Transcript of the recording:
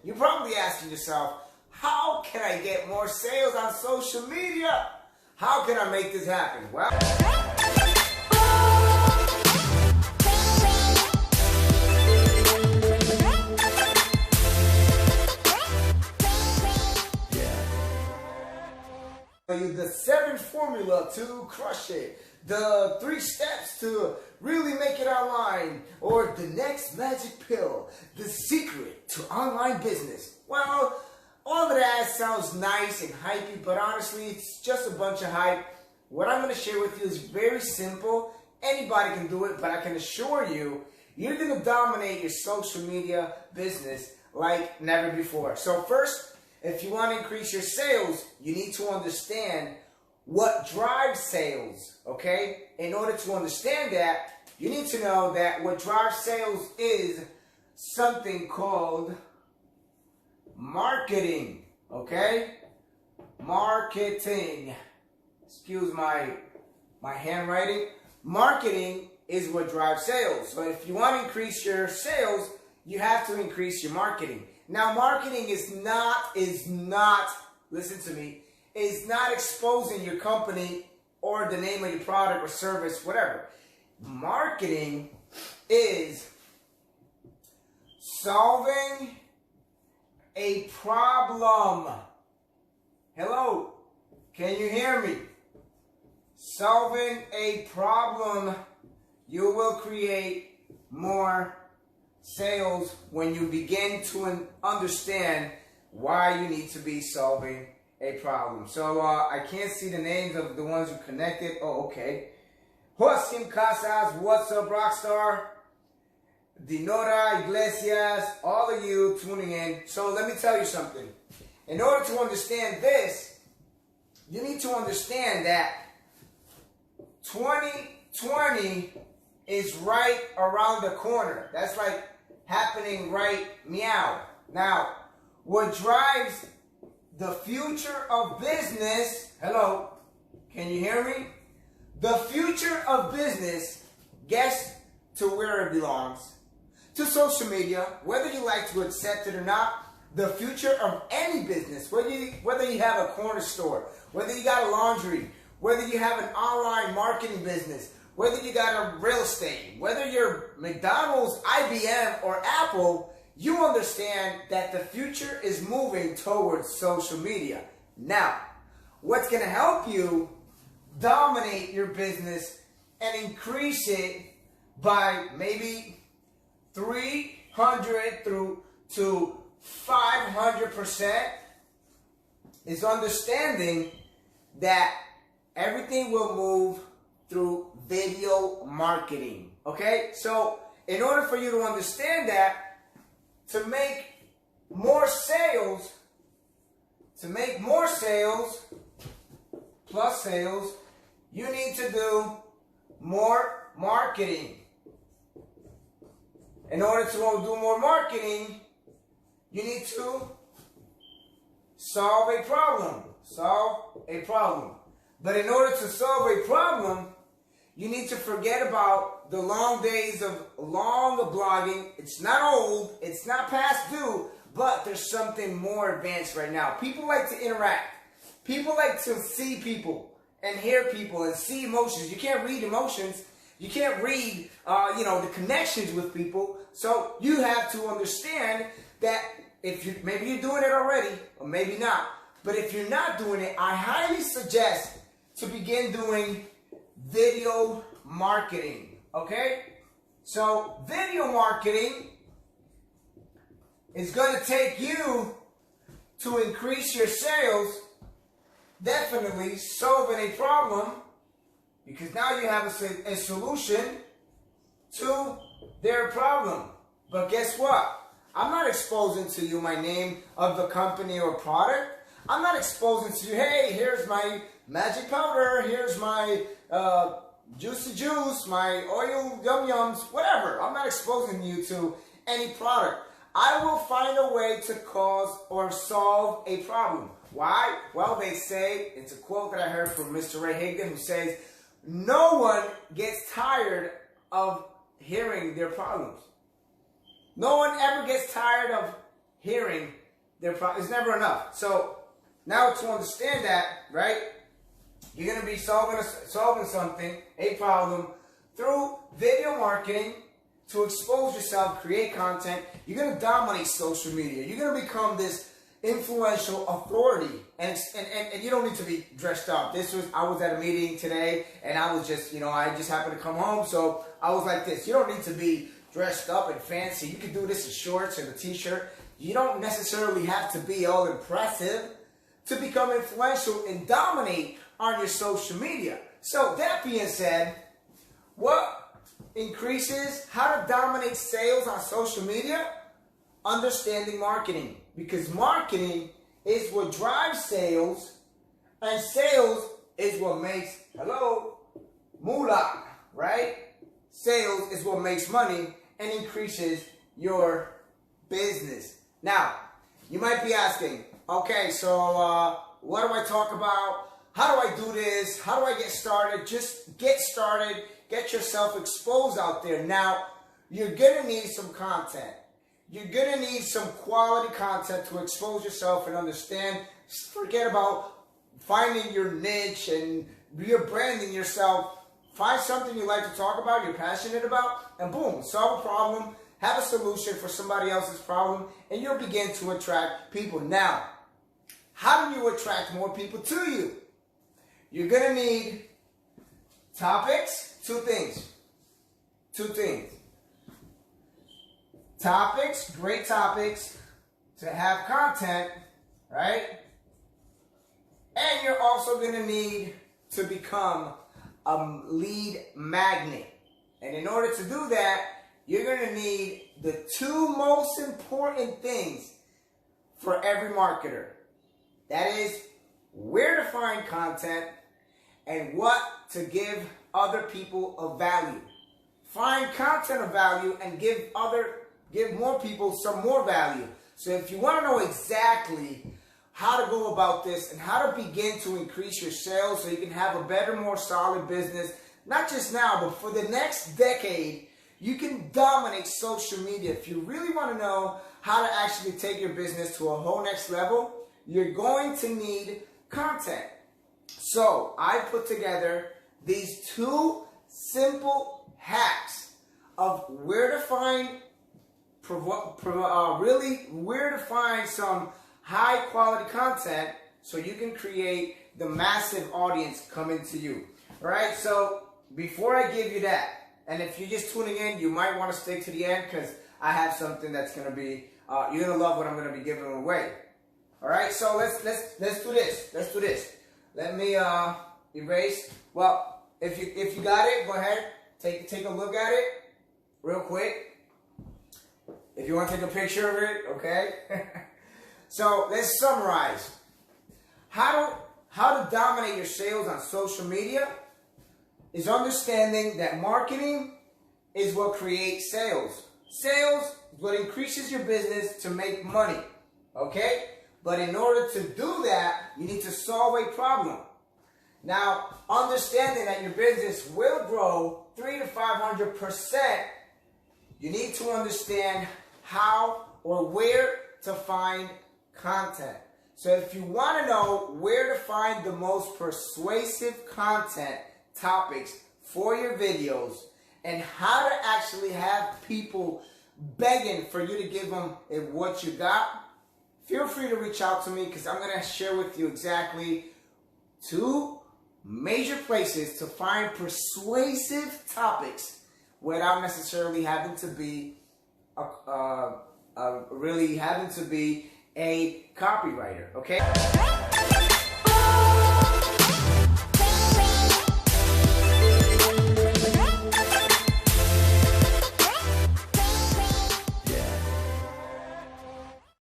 You're probably asking yourself, how can I get more sales on social media? How can I make this happen? Well, the 7 formula to crush it, the 3 steps to really make it online, or the next magic pill, the secret to online business. Well, all of that sounds nice and hypey, but honestly, it's just a bunch of hype. What I'm going to share with you is very simple. Anybody can do it, but I can assure you, you're going to dominate your social media business like never before. So first, if you want to increase your sales, you need to understand what drives sales, okay? In order to understand that, you need to know that what drives sales is something called marketing, okay? Marketing. Excuse my handwriting. Marketing is what drives sales. So if you want to increase your sales, you have to increase your marketing. Now, marketing is not, listen to me, is not exposing your company or the name of your product or service, whatever. Marketing is solving a problem. Hello, can you hear me? Solving a problem. You will create more sales when you begin to understand why you need to be solving a problem. So I can't see the names of the ones who connected. Oh, okay. Joaquim Casas, what's up, Rockstar? Dinora Iglesias, all of you tuning in. So let me tell you something. In order to understand this, you need to understand that 2020 is right around the corner. That's like happening right meow. Now, what drives the future of business, hello, can you hear me? The future of business, guess to where it belongs? To social media, whether you like to accept it or not. The future of any business, whether you have a corner store, whether you got a laundry, whether you have an online marketing business, whether you got a real estate, whether you're McDonald's, IBM, or Apple, you understand that the future is moving towards social media. Now, what's going to help you dominate your business and increase it by maybe 300 through to 500% is understanding that everything will move through video marketing. Okay? So, in order for you to understand that, to make more sales, plus sales, you need to do more marketing. In order to do more marketing, you need to solve a problem. But in order to solve a problem, you need to forget about the long days of long blogging. It's not old, it's not past due, but there's something more advanced right now. People like to interact. People like to see people and hear people and see emotions. You can't read emotions. You can't read, the connections with people. So you have to understand that maybe you're doing it already, or maybe not. But if you're not doing it, I highly suggest to begin doing video marketing, okay? So video marketing is going to take you to increase your sales, definitely solving a problem, because now you have a solution to their problem. But guess what? I'm not exposing to you my name of the company or product. I'm not exposing to you, hey, here's my magic powder, here's my juicy juice, my oil yum-yums, whatever. I'm not exposing you to any product. I will find a way to cause or solve a problem. Why? Well, they say, it's a quote that I heard from Mr. Ray Higdon, who says, no one gets tired of hearing their problems. No one ever gets tired of hearing their problem. It's never enough. So now to understand that, right, you're going to be solving something, a problem, through video marketing to expose yourself, create content. You're going to dominate social media. You're going to become this influential authority, and you don't need to be dressed up. I was at a meeting today, and I was just, I just happened to come home, so I was like this. You don't need to be dressed up and fancy. You can do this in shorts and a t-shirt. You don't necessarily have to be all impressive to become influential and dominate on your social media. So that being said, what increases how to dominate sales on social media? Understanding marketing. Because marketing is what drives sales, and sales is what makes, moolah, right? Sales is what makes money and increases your business. Now, you might be asking, okay, so what do I talk about? How do I do this? How do I get started? Just get started. Get yourself exposed out there. Now, you're going to need some content. You're going to need some quality content to expose yourself and understand. Just forget about finding your niche and you're branding yourself. Find something you like to talk about, you're passionate about, and boom, solve a problem, have a solution for somebody else's problem, and you'll begin to attract people. Now, how do you attract more people to you? You're going to need topics, two things. Topics, great topics to have content, right? And you're also going to need to become a lead magnet. And in order to do that, you're going to need the two most important things for every marketer. That is where to find content and what to give other people of value. Find content of value and give more people some more value. So if you want to know exactly how to go about this and how to begin to increase your sales so you can have a better, more solid business, not just now, but for the next decade, you can dominate social media. If you really want to know how to actually take your business to a whole next level, you're going to need content. So I put together these two simple hacks of where to find where to find some high quality content so you can create the massive audience coming to you. All right, so before I give you that, and if you're just tuning in, you might want to stick to the end because I have something that's going to be, you're going to love what I'm going to be giving away. All right, so let's do this. Let's do this. Let me erase. Well, if you got it, go ahead. Take a look at it real quick. If you want to take a picture of it, okay? So let's summarize. How to dominate your sales on social media is understanding that marketing is what creates sales. Sales is what increases your business to make money, okay? But in order to do that, you need to solve a problem. Now, understanding that your business will grow 300 to 500%, you need to understand how or where to find content. So if you want to know where to find the most persuasive content topics for your videos and how to actually have people begging for you to give them what you got, feel free to reach out to me because I'm going to share with you exactly 2 major places to find persuasive topics without necessarily having to be a copywriter, okay?